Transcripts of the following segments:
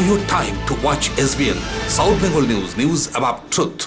your time to watch SBN South Bengal News, news about truth.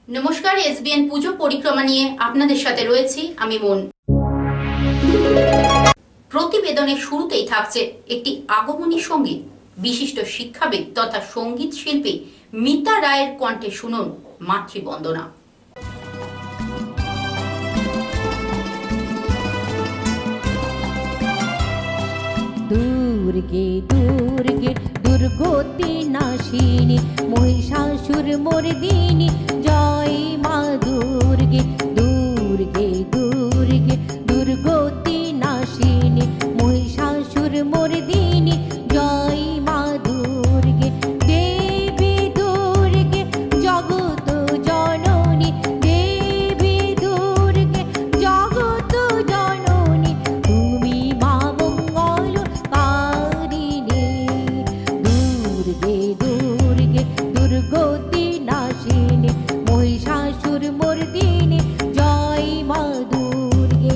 নমস্কার, SBN পুজো পরিক্রমা নিয়ে আপনাদের সাথে রয়েছি আমি মন। প্রতিবেদনের শুরুতেই থাকছে একটি আগমনী সঙ্গীত। বিশিষ্ট শিক্ষাবিদ তথা সঙ্গীত শিল্পী মিতা রায়ের কণ্ঠে শুনুন মাতৃবন্দনা। দুর্গে দুর্গে দুর্গতি নাশিনী মহিষাসুর মর্দিনী জয় মা দুর্গে। দুর্গে দুর্গে দুর্গতি নাশিনী মহিষাসুর মর্দিনী জয় মা দুর্গে। দেবী দুর্গে জগত জননী, দেবী দুর্গে জগত জননী, তুমি মা মঙ্গল কারিণী। দুর্গে দুর্গে দুর্গতি নাশিনী মহিষাসুর মর্দিনী জয় মা দুর্গে।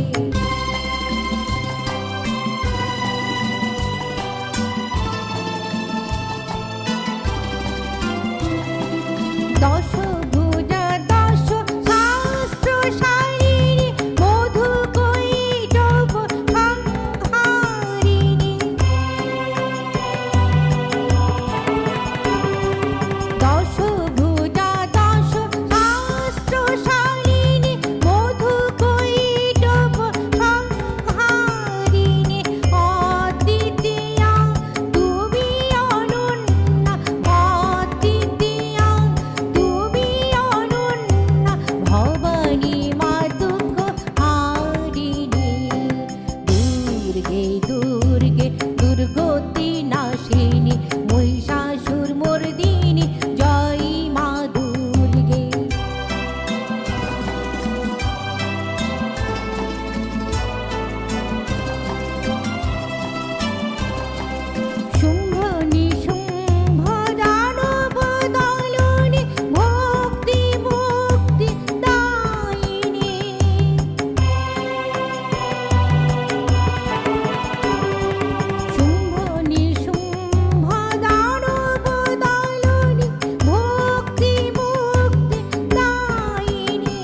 দশভুজা দশ শাস্ত্র শালিনী মধু কৈটভ সংহারিণী। দশভুজা দশ শাস্ত্র শালিনী মধু কৈটভ সংহারিণী। অদ্বিতীয়া তুমি অনন্যা, অদ্বিতীয়া তুমি অনন্যা, ভবানী মা দুঃখ হারিণী। দুর্গে দুর্গে দুর্গতি নাশিনী মহিষাসুর মর্দিনী জয় মা দুর্গে। শুম্ভ নিশুম্ভ দানব দলনী ভক্তি মুক্তি দায়িনী। শুম্ভ নিশুম্ভ দানব দলনী ভক্তি মুক্তি দায়িনী।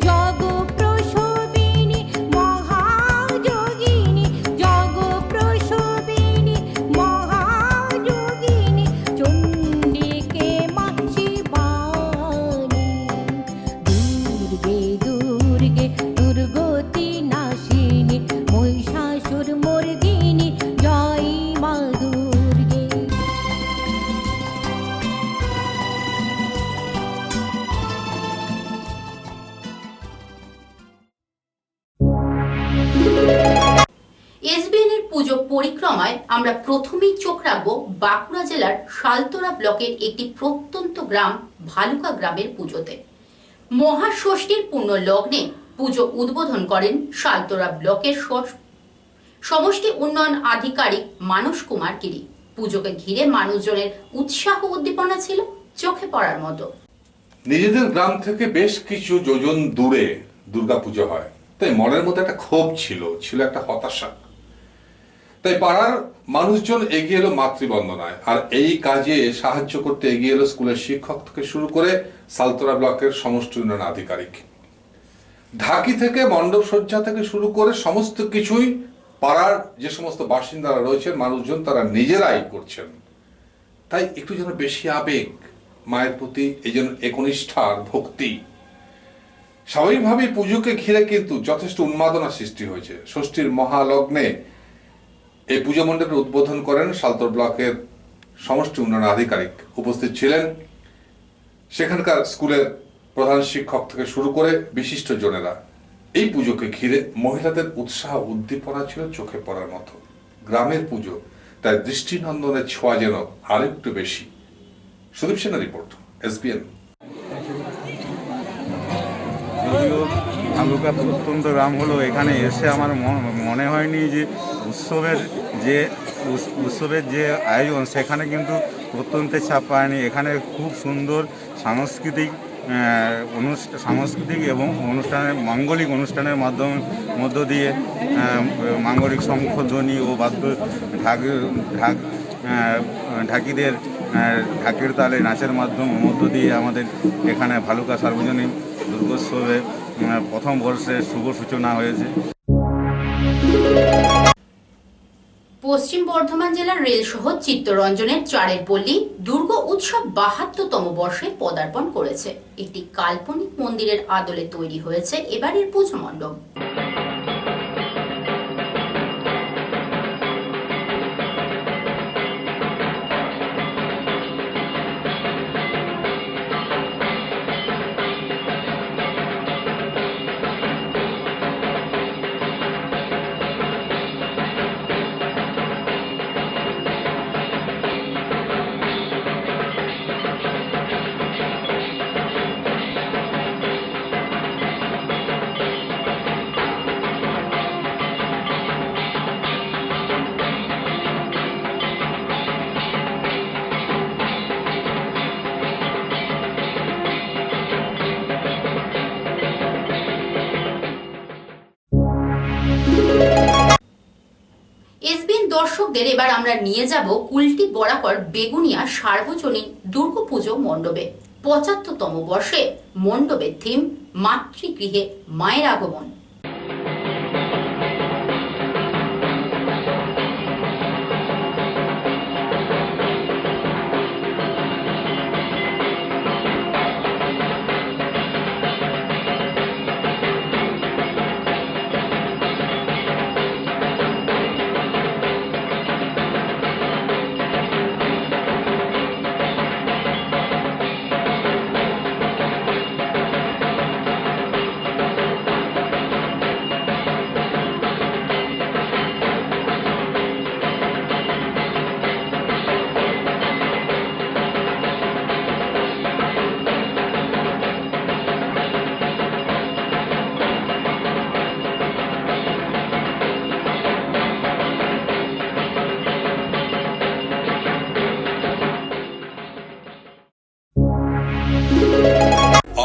জগ প্রসবিনী মহাযোগিনী, জগ প্রসবিনী মহাযোগিনী, চণ্ডিকে মা শিবানী। দুর্গে দুর্গে দুর্গতি নাশিনী মহিষাসুর মর্দিনী জয় মা দুর্গে। এসবিএন এর পুজো পরিক্রমায় আমরা প্রথমেই চোখ রাখবো বাঁকুড়া জেলার শালতোরা ব্লকের একটি প্রত্যন্ত গ্রাম ভালুকা গ্রামের পুজোতে। মহাষষ্ঠীর পূর্ণ লগ্নে পুজো উদ্বোধন করেন শালতোরা ব্লকের সমষ্টি উন্নয়ন আধিকারিক মানস কুমার গিরি। পুজোকে ঘিরে মানুষজনের উৎসাহ উদ্দীপনা ছিল চোখে পড়ার মতো। নিজেদের গ্রাম থেকে বেশ কিছু যোজন দূরে দুর্গাপুজো হয়, তাই মনের মধ্যে একটা ক্ষোভ ছিল একটা হতাশা। তাই পাড়ার মানুষজন এগিয়ে এলো মাতৃবন্দনায়, আর এই কাজে সাহায্য করতে এগিয়ে এলো স্কুলের শিক্ষক থেকে শুরু করে শালতোরা ব্লকের সমষ্টি উন্নয়ন আধিকারিক। ঢাকি থেকে মণ্ডপ সজ্জা থেকে শুরু করে সমস্ত কিছুই পাড়ার যে সমস্ত বাসিন্দারা রয়েছেন মানুষজন তারা নিজেরাই করছেন। তাই একটু যেন বেশি আবেগ মায়ের প্রতি, এই জন্য একনিষ্ঠার ভক্তি। স্বাভাবিকভাবেই পুজোকে ঘিরে কিন্তু যথেষ্ট উন্মাদনা সৃষ্টি হয়েছে। ষষ্ঠীর মহালগ্নে এই পুজো মণ্ডপের উদ্বোধন করেন শালতোরা ব্লকের সমষ্টি উন্নয়ন আধিকারিক। উপস্থিত ছিলেন সেখানকার স্কুলের প্রধান শিক্ষক থেকে শুরু করে বিশিষ্ট জনেরা। এই পুজোকে ঘিরে মহিলাদের উৎসাহ উদ্দীপনা ছিল চোখে পড়ার মতো। গ্রামের পুজো, তাই দৃষ্টিনন্দনের ছোঁয়া যেন আরেকটু বেশি। সুদীপ সেনের রিপোর্ট, এসবিএন। যদিও ভালুকা প্রত্যন্ত গ্রাম হলো, এখানে এসে আমার মনে হয়নি যে উৎসবের যে আয়োজন সেখানে কিন্তু প্রত্যন্তের ছাপ পায়নি। এখানে খুব সুন্দর সাংস্কৃতিক এবং মাঙ্গলিক অনুষ্ঠানের মধ্য দিয়ে মাঙ্গলিক শঙ্খধ্বনি ও বাদ্য ঢাক ঢাকিদের ঢাকির তালে নাচের মধ্য দিয়ে আমাদের এখানে ভালুকা সার্বজনীন দুর্গোৎসবে প্রথম বর্ষের শুভ সূচনা হয়েছে। পশ্চিম বর্ধমান জেলার রেল শহর চিত্তরঞ্জনের চারের পল্লী দুর্গ উৎসব ৭২তম বর্ষে পদার্পণ করেছে। একটি কাল্পনিক মন্দিরের আদলে তৈরি হয়েছে এবারের পুজো মণ্ডপ। এসবিএন দর্শকদের এবার আমরা নিয়ে যাব কুলটি বরাকর বেগুনিয়া সার্বজনীন দুর্গাপুজো মণ্ডপে। ৭৫তম বর্ষে মণ্ডপের থিম মাতৃগৃহে মায়ের আগমন।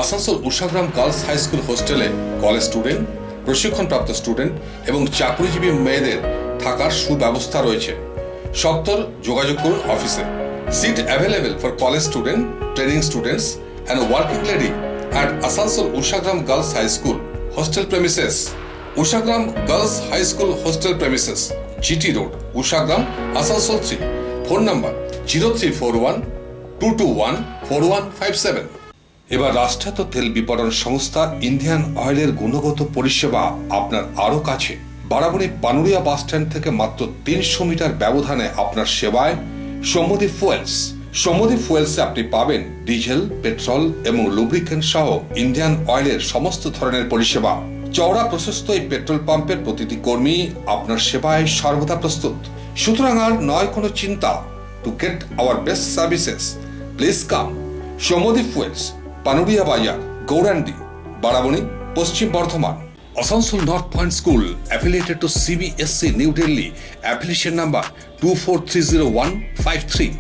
Asansol Ushagram girls high school হোস্টেলে কলেজ স্টুডেন্ট, প্রশিক্ষণপ্রাপ্ত স্টুডেন্ট এবং চাকরিজীবী মেয়েদের থাকার সুব্যবস্থা রয়েছে। সত্তর যোগাযোগ করুন অফিসে। Seat available for college student, training students and working lady at Asansol Ushagram girls high school hostel premises. Ushagram girls high school hostel premises, GT road, Ushagram, Asansol 3। Phone number 0341-221-4157। এবার রাষ্ট্রায়ত্ত তেল বিপণন সংস্থা ইন্ডিয়ান অয়েলের গুণগত পরিষেবা আপনার আরো কাছে। বারাবণী পানুরিয়া বাস স্ট্যান্ড থেকে মাত্র ৩০০ মিটার ব্যবধানে আপনার সেবায় সমুদি ফুয়েলস। সমুদি ফুয়েলসে আপনি পাবেন ডিজেল, পেট্রোল এবং লুব্রিকেন্ট সহ ইন্ডিয়ান অয়েলের সমস্ত ধরনের পরিষেবা। চওড়া প্রশস্ত এই পেট্রোল পাম্পের প্রতিটি কর্মী আপনার সেবায় সর্বদা প্রস্তুত। সুতরাং আর নয় কোনো চিন্তা। To get our best services please come সমুদি fuels, Panuria Bazar, Gourandi, Barabani, Paschim Bardhaman. Asansol North Point School affiliated to CBSC New Delhi, affiliation number 2430-153.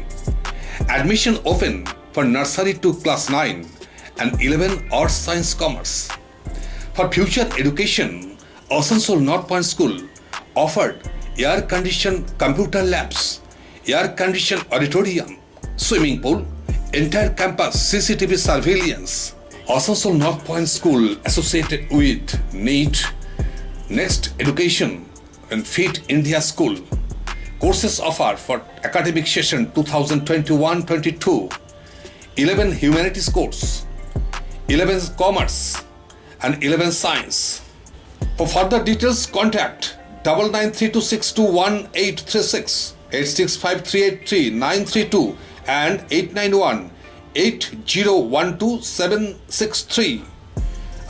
Admission open for nursery to class 9 and 11 arts, science, commerce. For future education, Asansol North Point School offered air-conditioned computer labs, air-conditioned auditorium, swimming pool, entire campus CCTV surveillance. Asansol North Point School associated with NEET, Next Education and Fit India School. Courses offered for academic session 2021-22, 11 humanities course, 11 commerce and 11 science. For further details, contact 9932621836, 865383-932 and 891-8012-763.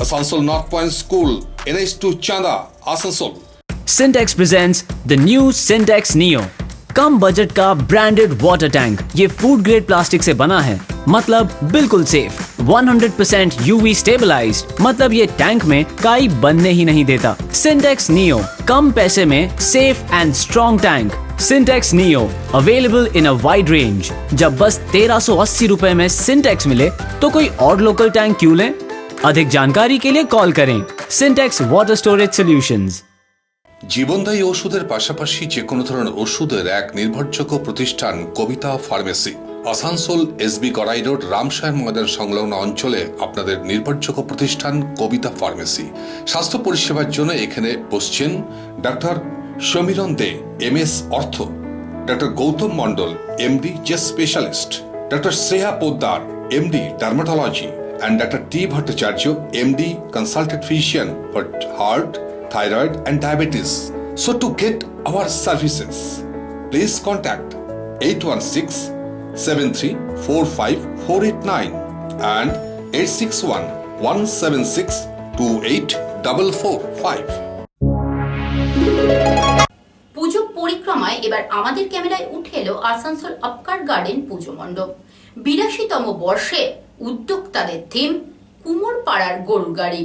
Asansol North Point School, NH2 Chanda, Asansol. Syntex presents the new Syntex Neo। Come budget का branded water tank. ये food grade plastic से बना है, मतलब बिल्कुल safe. 100% UV stabilised, मतलब ये tank में काई बनने ही नहीं देता। Syntex Neo, कम पैसे में safe and strong tank. Syntex Neo available in a wide range. जब बस 1380 रुपए में Syntex मिले तो कोई और लोकल टैंक क्यों लें? अधिक जानकारी के लिए कॉल करें। Syntex water storage solutions. জীবনদায়ী ওষুধের পাশাপাশি যে কোনো ধরনের ওষুধের এক নির্ভরযোগ্য প্রতিষ্ঠান Kabita pharmacy. Asansol SB Garai road রামসায়ন ময়দান সংলগ্ন অঞ্চলে আপনাদের নির্ভরযোগ্য প্রতিষ্ঠান কবিতা ফার্মেসি। স্বাস্থ্য পরিষেবার জন্য এখানে বসছেন ডাক্তার সমীরণ দে, MS অর্থ, doctor Gautam Mondal, MD chest specialist, doctor Shreya Poddar, MD dermatology, and Dr. T. Bhattacharya, MD consultant physician for heart, thyroid and diabetes. So to get our services, please contact 816-7345-489 and 861-176-28445. পুজো পরিক্রমায় এবার আমাদের ক্যামেরায় উঠে এলো আসানসোল আপকার গার্ডেন পুজো মণ্ডপ। 82তম বর্ষে উদ্যোক্তাদের থিম কুমোর পাড়ার গরুর গাড়ি।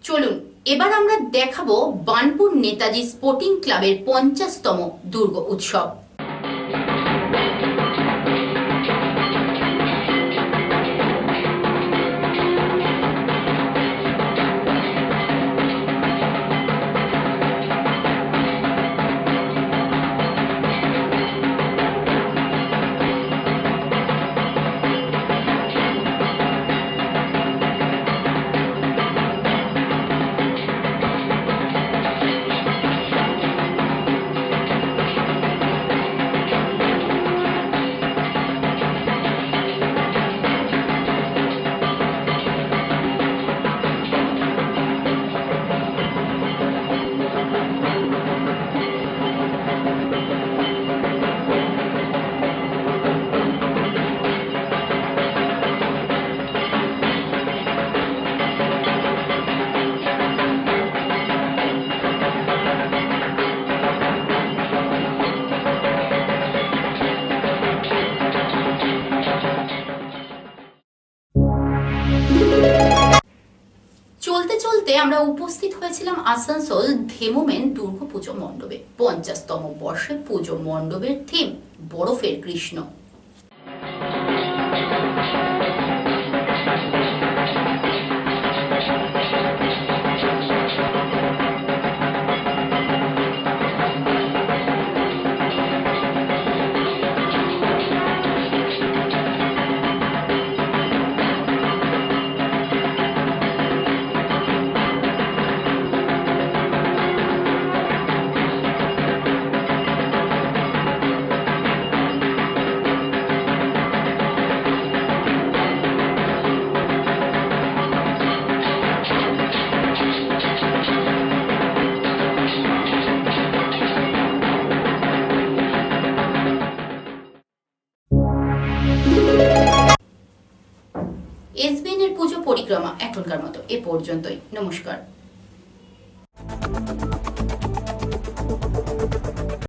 চলুন এবার আমরা দেখাবো বানপুর নেতাজি স্পোর্টিং ক্লাবের 50তম দুর্গ উৎসব। চলতে চলতে আমরা উপস্থিত হয়েছিলাম আসানসোল ধেমোমেন দুর্গাপুজো মণ্ডপে। 50তম বর্ষে পুজো মণ্ডপের থিম বরফের কৃষ্ণ। এসবিএন এর পুজো পরিক্রমা এখনকার মতো এ পর্যন্তই। নমস্কার।